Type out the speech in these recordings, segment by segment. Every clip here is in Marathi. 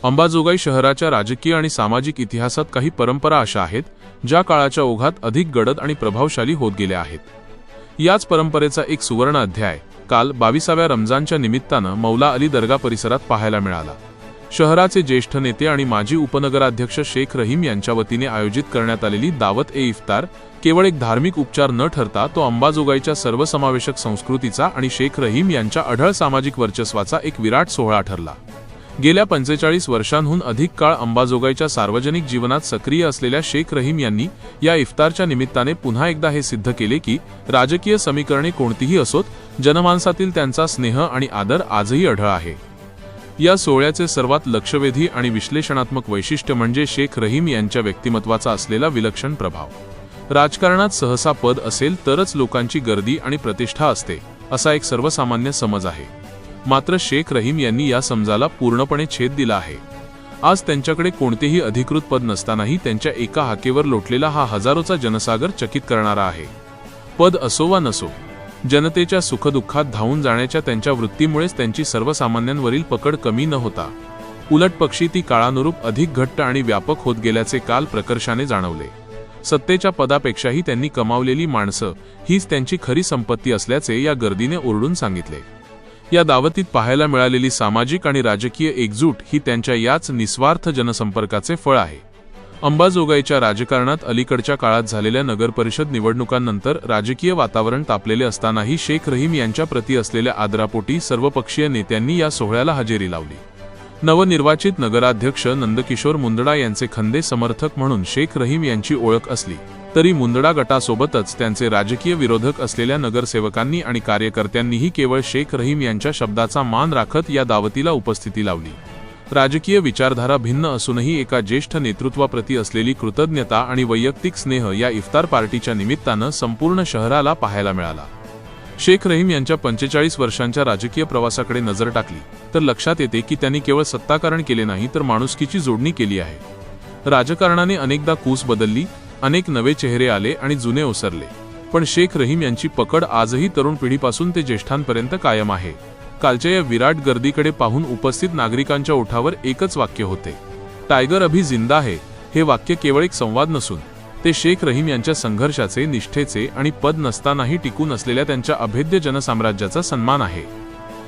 अंबाजोगाई शहराच्या राजकीय आणि सामाजिक इतिहासात काही परंपरा अशा आहेत ज्या काळाच्या ओघात अधिक गडद आणि प्रभावशाली होत गेल्या आहेत। याच परंपरेचा एक सुवर्ण अध्याय काल 22व्या रमजानच्या निमित्तानं मौला अली दर्गा परिसरात पाहायला मिळाला। शहराचे ज्येष्ठ नेते आणि माजी उपनगराध्यक्ष शेख रहीम यांच्या वतीने आयोजित करण्यात आलेली दावत ए इफ्तार केवळ एक धार्मिक उपचार न ठरता तो अंबाजोगाईच्या सर्वसमावेशक संस्कृतीचा आणि शेख रहीम यांच्या अढळ सामाजिक वर्चस्वाचा एक विराट सोहळा ठरला। गेल्या 45 वर्षांहून अधिक काळ अंबाजोगाईच्या सार्वजनिक जीवनात सक्रिय असलेल्या शेख रहीम यांनी या इफ्तारच्या निमित्ताने पुन्हा एकदा हे सिद्ध केले की राजकीय समीकरणे कोणतीही असोत, जनमानसातील त्यांचा स्नेह आणि आदर आजही अढळ आहे। या सोहळ्याचे सर्वात लक्षवेधी आणि विश्लेषणात्मक वैशिष्ट्य म्हणजे शेख रहीम यांच्या व्यक्तिमत्वाचा असलेला विलक्षण प्रभाव। राजकारणात सहसा पद असेल तरच लोकांची गर्दी आणि प्रतिष्ठा असते असा एक सर्वसामान्य समज आहे, मात्र शेख रहीम यांनी या समजाला पूर्णपणे छेद दिला आहे। आज त्यांच्याकडे कोणतेही अधिकृत पद नसतानाही त्यांच्या एका हाकेवर लोटलेला हा हजारोचा जनसागर चकित करणारा आहे। पद असो वा नसो, जनतेच्या सुखदुःखात धावून जाण्याच्या त्यांच्या वृत्तीमुळेच त्यांची सर्वसामान्यांवरील पकड कमी न होता उलट पक्षी ती काळानुरूप अधिक घट्ट आणि व्यापक होत गेल्याचे काल प्रकर्षाने जाणवले। सत्तेच्या पदापेक्षाही त्यांनी कमावलेली माणसं हीच त्यांची खरी संपत्ती असल्याचे या गर्दीने ओरडून सांगितले। या दावतीत पाहायला मिळालेली सामाजिक आणि राजकीय एकजूट ही त्यांच्या याच निस्वार्थ जनसंपर्काचे फळ आहे। अंबाजोगाईच्या राजकारणात अलीकडच्या काळात झालेल्या नगरपरिषद निवडणुकांनंतर राजकीय वातावरण तापलेले असतानाही शेख रहीम यांच्या प्रती असलेल्या आदरापोटी सर्वपक्षीय नेत्यांनी या सोहळ्याला हजेरी लावली। नवनिर्वाचित नगराध्यक्ष नंदकिशोर मुंदडा यांचे खंदे समर्थक म्हणून शेख रहीम यांची ओळख असली तरी मुंदडा गटासोबतच त्यांचे राजकीय विरोधक असलेल्या नगरसेवकांनी आणि कार्यकर्त्यांनीही केवळ शेख रहीम यांच्या शब्दाचा मान राखत या दावतीला उपस्थिती लावली। राजकीय विचारधारा भिन्न असूनही एका ज्येष्ठ नेतृत्वाप्रती असलेली कृतज्ञता आणि वैयक्तिक स्नेह या इफ्तार पार्टीच्या निमित्तानं संपूर्ण शहराला पाहायला मिळाला। शेख रहीम यांच्या 45 वर्षांच्या राजकीय प्रवासाकडे नजर टाकली तर लक्षात येते की त्यांनी केवळ सत्ताकारण केले नाही तर माणुसकीची जोडणी केली आहे। राजकारणाने अनेकदा कूस बदलली, अनेक नवे चेहरे आले आणि जुने ओसरले, पण शेख रहीम यांची पकड आजही तरुण पिढीपासून ते ज्येष्ठांपर्यंत कायम आहे। कालच्या या विराट गर्दीकडे पाहून उपस्थित नागरिकांच्या ओठावर एकच वाक्य होते, टायगर अभी जिंदा है। हे वाक्य केवळ एक संवाद नसून ते शेख रहीम यांच्या संघर्षाचे, निष्ठेचे आणि पद नसतानाही टिकून असलेल्या त्यांच्या अभेद्य जनसाम्राज्याचा सन्मान आहे।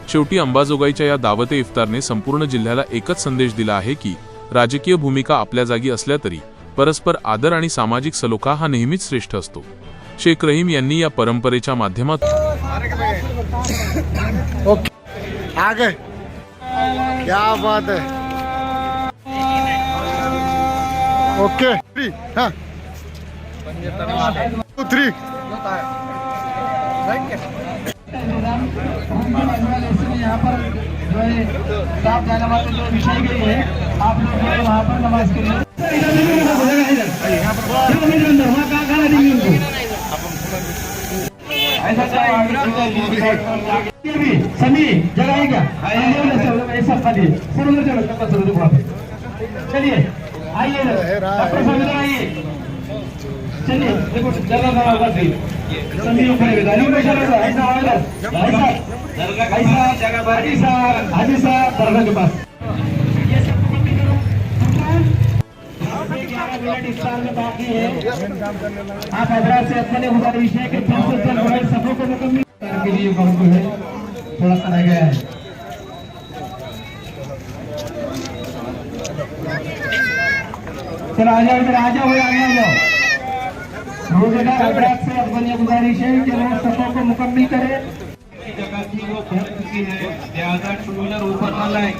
शेवटी अंबाजोगाईच्या या दावते इफ्तारने संपूर्ण जिल्ह्याला एकच संदेश दिला आहे की राजकीय भूमिका आपल्या जागी असल्या तरी परस्पर आदर आणि सामाजिक सलोखा हा नेहमीच श्रेष्ठ असतो। शेख रहीम यांनी या परंपरेच्या माध्यमातून आगे क्या बात है, ओके 3 हाँ 2 3 यहाँ पर जो है साफ जाना जो विषय के लिए आप लोग वहाँ पर नमाज के लिए सभी जगह है क्या ऐसा खाली चलिए आइए डॉक्टर साहब इधर आइए, चलिए देखो जगह का होगा सभी ऐसा हाजी साहब दरगाह के पास में बाकी है। आप हजरात से अपने गुजारिश है कि जल्द से जल्द सफर को मुकम्मल के लिए वक्त है थोड़ा सा रह गया है। चलो आ जाओ, इधर आ जाओ, आ जाओ। रोजेदार हजरात से अपनी गुजारिश है कि वो सफर को मुकम्मल करें। जगह थी वो भर चुकी है, लिहाजा टू व्हीलर ऊपर ना लाए।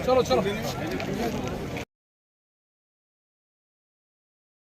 चलो चलो